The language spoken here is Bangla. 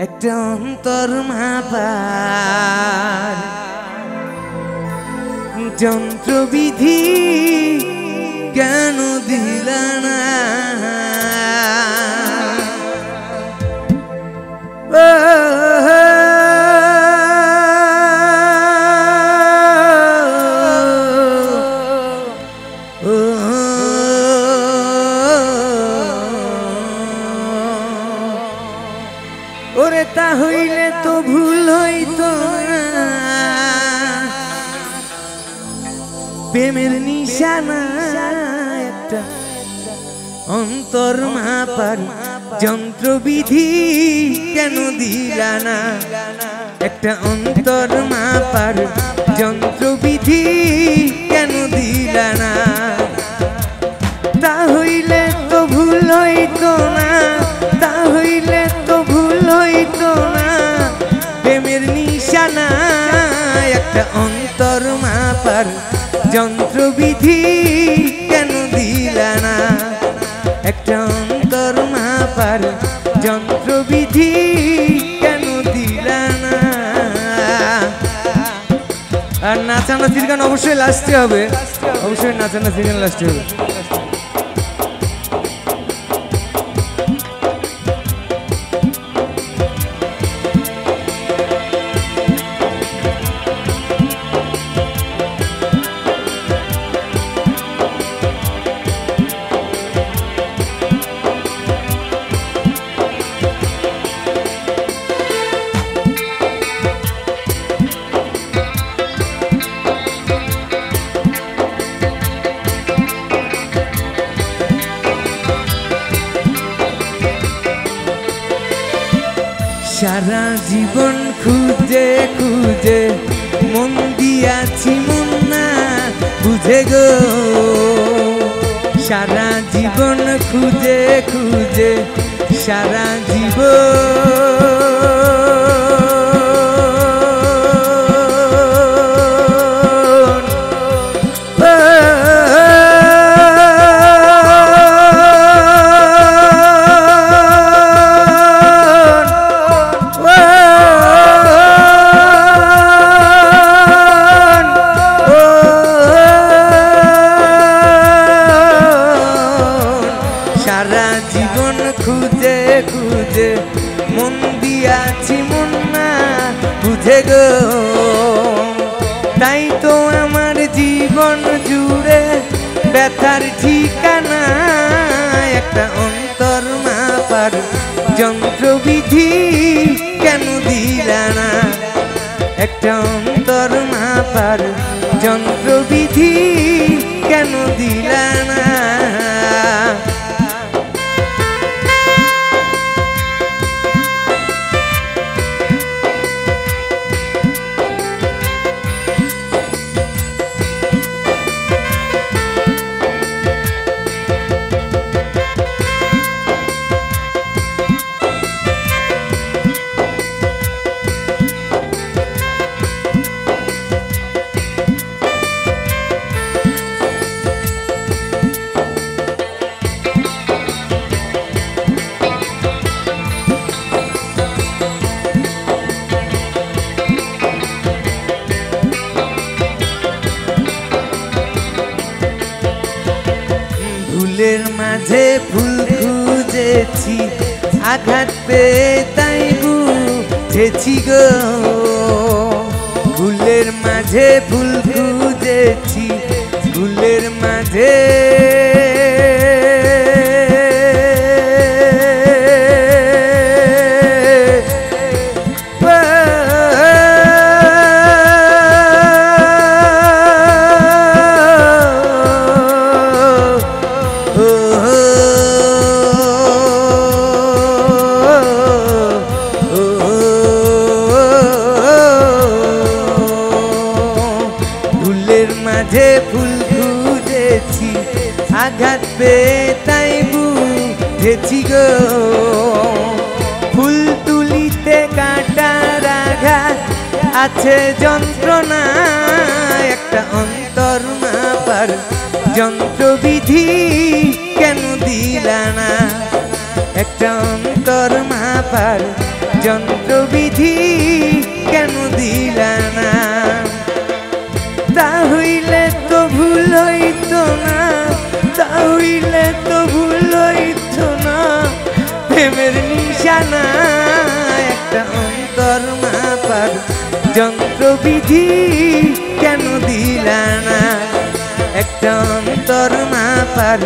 একটা অন্তর মাপার যন্ত্রবিধি কেন দিলা না? ওরে তা হইলে তো ভুল হইতো না, প্রেমের নিশানা একটা অন্তর মাপার যন্ত্রবিধি কেন দিলা না? একটা অন্তর মাপার যন্ত্রবিধি কেন দিলা না? তা হইলে তো ভুল হইতো না, তা হইলে তো ভুল হইতো না, প্রেমের নিশানা একটা অন্তর মাপার যন্ত্রবিধি কেন দিলা না? একটা অন্তর মাপার যন্ত্রবিধি কেন দিলা না? আর নাচানাচির গান অবশ্যই লাস্টে হবে, অবশ্যই নাচানাচির গান লাস্টে হবে। সারা জীবন খুঁজে খুঁজে মন দিয়াছি মন না বুঝে গো, সারা জীবন খুঁজে খুঁজে সারা জীবন সারা জীবন খুঁজে খুঁজে মন দিয়াছি মন না বুঝে গো, তাই তো আমার জীবন জুড়ে ব্যথার ঠিকানা একটা অন্তর মাপার যন্ত্রবিধি কেন দিলা না? একটা অন্তর মাপার যন্ত্রবিধি কেন দিলা না? ফুলের মাঝে ফুল খুঁজেছি আঘাত পেয়ে তাই বুঝেছি গো, ফুলের মাঝে ফুল খুঁজেছি ফুলের মাঝে মাঝে ফুল খুঁজেছি আঘাত পেয়ে তাই বুঝেছি গো, ফুল তুলিতে কাটার আঘাত আছে যন্ত্রণা একটা অন্তর মাপার যন্ত্রবিধি কেন দিলা না? একটা অন্তর মাপার যন্ত্রবিধি কেন দিলা না? তা হইলে তো ভুল হইতো না, তা হইলে তো ভুল হইতো না। প্রেমের নিশানা একটা অন্তর মাপার যন্ত্রবিধি কেন দিলা না? একটা অন্তর মাপার